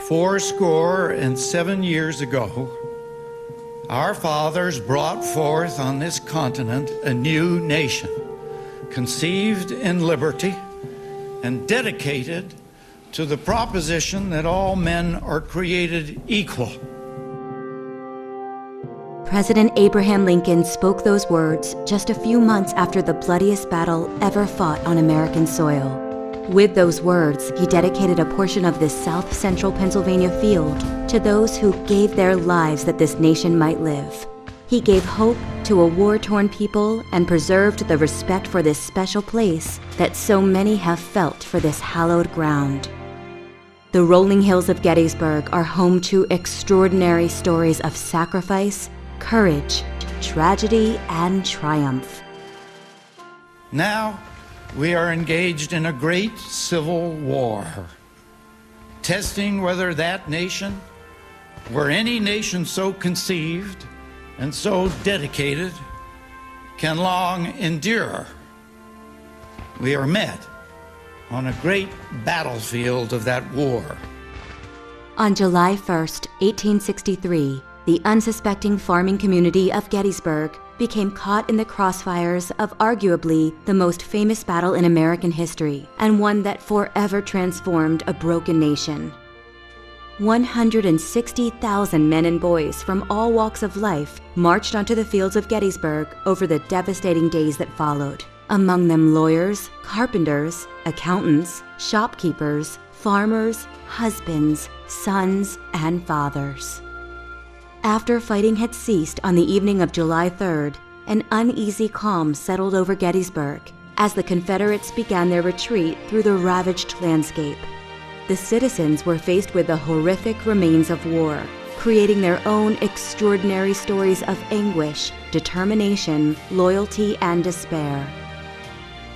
407 years ago, our fathers brought forth on this continent a new nation, conceived in liberty and dedicated to the proposition that all men are created equal. President Abraham Lincoln spoke those words just a few months after the bloodiest battle ever fought on American soil. With those words, he dedicated a portion of this south central Pennsylvania field to those who gave their lives that this nation might live. He gave hope to a war-torn people and preserved the respect for this special place that so many have felt for this hallowed ground. The rolling hills of Gettysburg are home to extraordinary stories of sacrifice, courage, tragedy, and triumph. Now, we are engaged in a great civil war, testing whether that nation, or any nation so conceived and so dedicated, can long endure. We are met on a great battlefield of that war. On July 1st, 1863, the unsuspecting farming community of Gettysburg became caught in the crossfires of arguably the most famous battle in American history, and one that forever transformed a broken nation. 160,000 men and boys from all walks of life marched onto the fields of Gettysburg over the devastating days that followed. Among them lawyers, carpenters, accountants, shopkeepers, farmers, husbands, sons, and fathers. After fighting had ceased on the evening of July 3rd, an uneasy calm settled over Gettysburg as the Confederates began their retreat through the ravaged landscape. The citizens were faced with the horrific remains of war, creating their own extraordinary stories of anguish, determination, loyalty, and despair.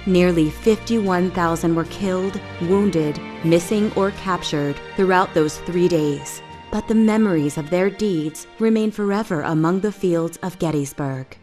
Nearly 51,000 were killed, wounded, missing, or captured throughout those 3 days. But the memories of their deeds remain forever among the fields of Gettysburg.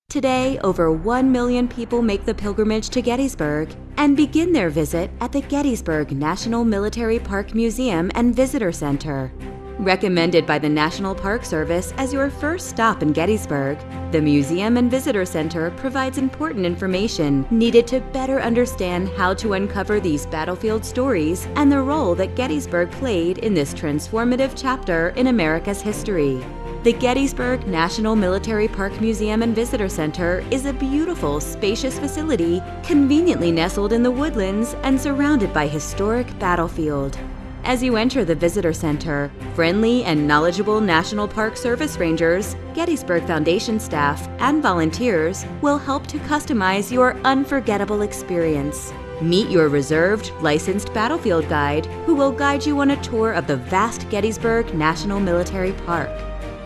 Today, over 1 million people make the pilgrimage to Gettysburg and begin their visit at the Gettysburg National Military Park Museum and Visitor Center. Recommended by the National Park Service as your first stop in Gettysburg, the Museum and Visitor Center provides important information needed to better understand how to uncover these battlefield stories and the role that Gettysburg played in this transformative chapter in America's history. The Gettysburg National Military Park Museum and Visitor Center is a beautiful, spacious facility conveniently nestled in the woodlands and surrounded by historic battlefield. As you enter the Visitor Center, friendly and knowledgeable National Park Service Rangers, Gettysburg Foundation staff, and volunteers will help to customize your unforgettable experience. Meet your reserved, licensed battlefield guide who will guide you on a tour of the vast Gettysburg National Military Park.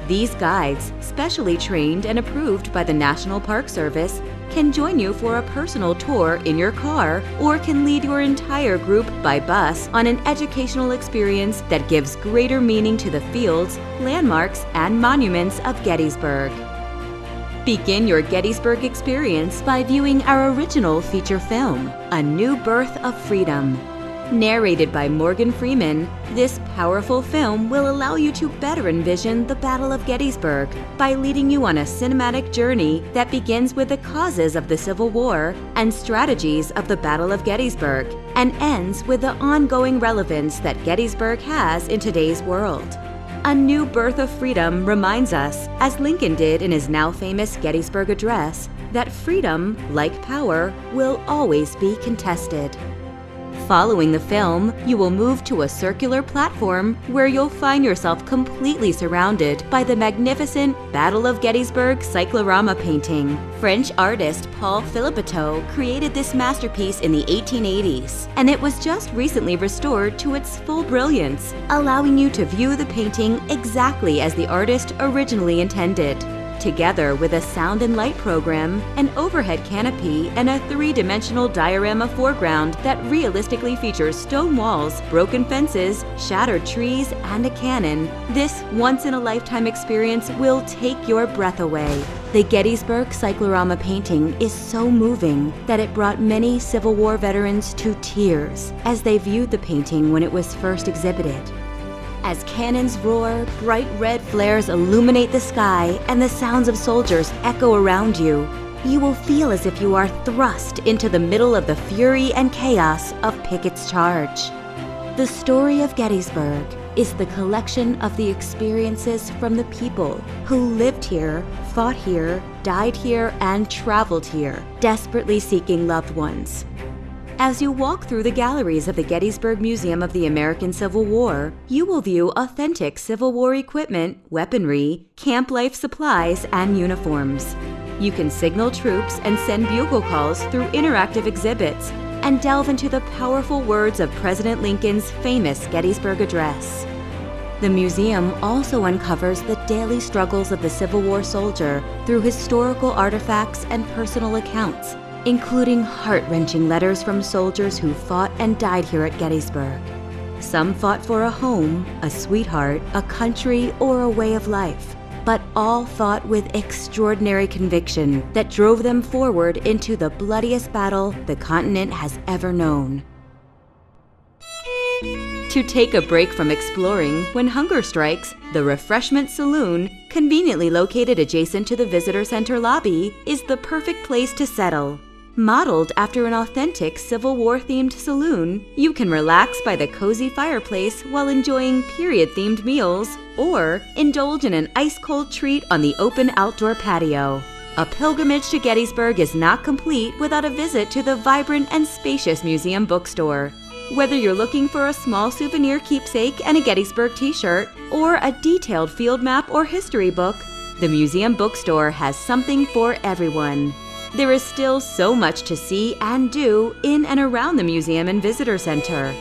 These guides, specially trained and approved by the National Park Service, can join you for a personal tour in your car or can lead your entire group by bus on an educational experience that gives greater meaning to the fields, landmarks, and monuments of Gettysburg. Begin your Gettysburg experience by viewing our original feature film, A New Birth of Freedom. Narrated by Morgan Freeman, this powerful film will allow you to better envision the Battle of Gettysburg by leading you on a cinematic journey that begins with the causes of the Civil War and strategies of the Battle of Gettysburg and ends with the ongoing relevance that Gettysburg has in today's world. A New Birth of Freedom reminds us, as Lincoln did in his now famous Gettysburg Address, that freedom, like power, will always be contested. Following the film, you will move to a circular platform where you'll find yourself completely surrounded by the magnificent Battle of Gettysburg Cyclorama painting. French artist Paul Philibettot created this masterpiece in the 1880s, and it was just recently restored to its full brilliance, allowing you to view the painting exactly as the artist originally intended. together with a sound and light program, an overhead canopy, and a three-dimensional diorama foreground that realistically features stone walls, broken fences, shattered trees, and a cannon, this once-in-a-lifetime experience will take your breath away. The Gettysburg Cyclorama painting is so moving that it brought many Civil War veterans to tears as they viewed the painting when it was first exhibited. As cannons roar, bright red flares illuminate the sky, and the sounds of soldiers echo around you, you will feel as if you are thrust into the middle of the fury and chaos of Pickett's charge. The story of Gettysburg is the collection of the experiences from the people who lived here, fought here, died here, and traveled here, desperately seeking loved ones. As you walk through the galleries of the Gettysburg Museum of the American Civil War, you will view authentic Civil War equipment, weaponry, camp life supplies, and uniforms. You can signal troops and send bugle calls through interactive exhibits and delve into the powerful words of President Lincoln's famous Gettysburg Address. The museum also uncovers the daily struggles of the Civil War soldier through historical artifacts and personal accounts, including heart-wrenching letters from soldiers who fought and died here at Gettysburg. Some fought for a home, a sweetheart, a country, or a way of life, but all fought with extraordinary conviction that drove them forward into the bloodiest battle the continent has ever known. To take a break from exploring when hunger strikes, the Refreshment Saloon, conveniently located adjacent to the Visitor Center lobby, is the perfect place to settle. Modeled after an authentic Civil War-themed saloon, you can relax by the cozy fireplace while enjoying period-themed meals, or indulge in an ice-cold treat on the open outdoor patio. A pilgrimage to Gettysburg is not complete without a visit to the vibrant and spacious museum bookstore. Whether you're looking for a small souvenir keepsake and a Gettysburg t-shirt, or a detailed field map or history book, the museum bookstore has something for everyone. There is still so much to see and do in and around the museum and visitor center.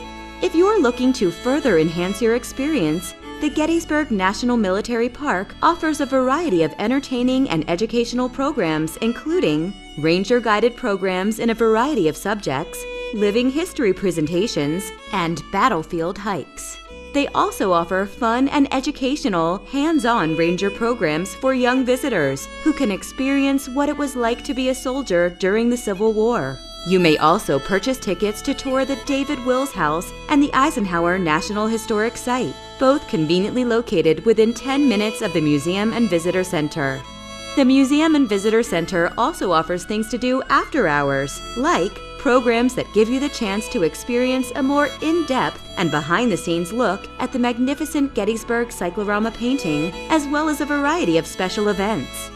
If you're looking to further enhance your experience, the Gettysburg National Military Park offers a variety of entertaining and educational programs, including ranger-guided programs in a variety of subjects, living history presentations, and battlefield hikes. They also offer fun and educational, hands-on ranger programs for young visitors who can experience what it was like to be a soldier during the Civil War. You may also purchase tickets to tour the David Wills House and the Eisenhower National Historic Site, both conveniently located within 10 minutes of the Museum and Visitor Center. The Museum and Visitor Center also offers things to do after hours, like programs that give you the chance to experience a more in-depth and behind-the-scenes look at the magnificent Gettysburg Cyclorama painting, as well as a variety of special events.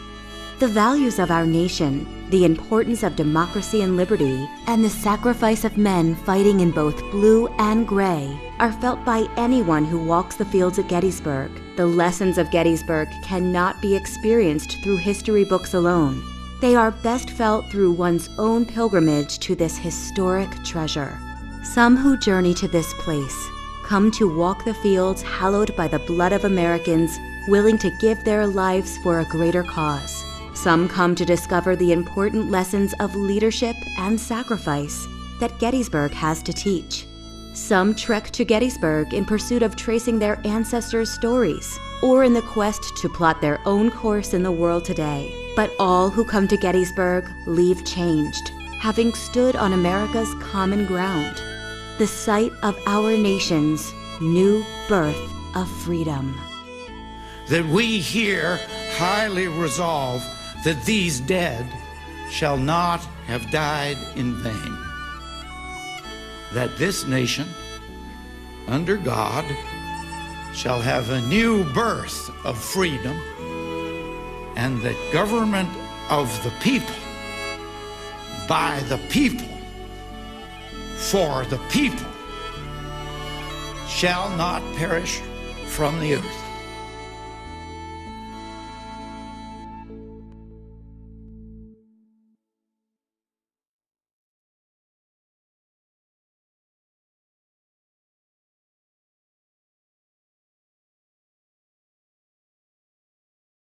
The values of our nation, the importance of democracy and liberty, and the sacrifice of men fighting in both blue and gray are felt by anyone who walks the fields at Gettysburg. The lessons of Gettysburg cannot be experienced through history books alone. They are best felt through one's own pilgrimage to this historic treasure. Some who journey to this place come to walk the fields hallowed by the blood of Americans willing to give their lives for a greater cause. Some come to discover the important lessons of leadership and sacrifice that Gettysburg has to teach. Some trek to Gettysburg in pursuit of tracing their ancestors' stories, or in the quest to plot their own course in the world today. But all who come to Gettysburg leave changed, having stood on America's common ground, the site of our nation's new birth of freedom. That we here highly resolve that these dead shall not have died in vain. That this nation, under God, shall have a new birth of freedom, and that government of the people, by the people, for the people, shall not perish from the earth.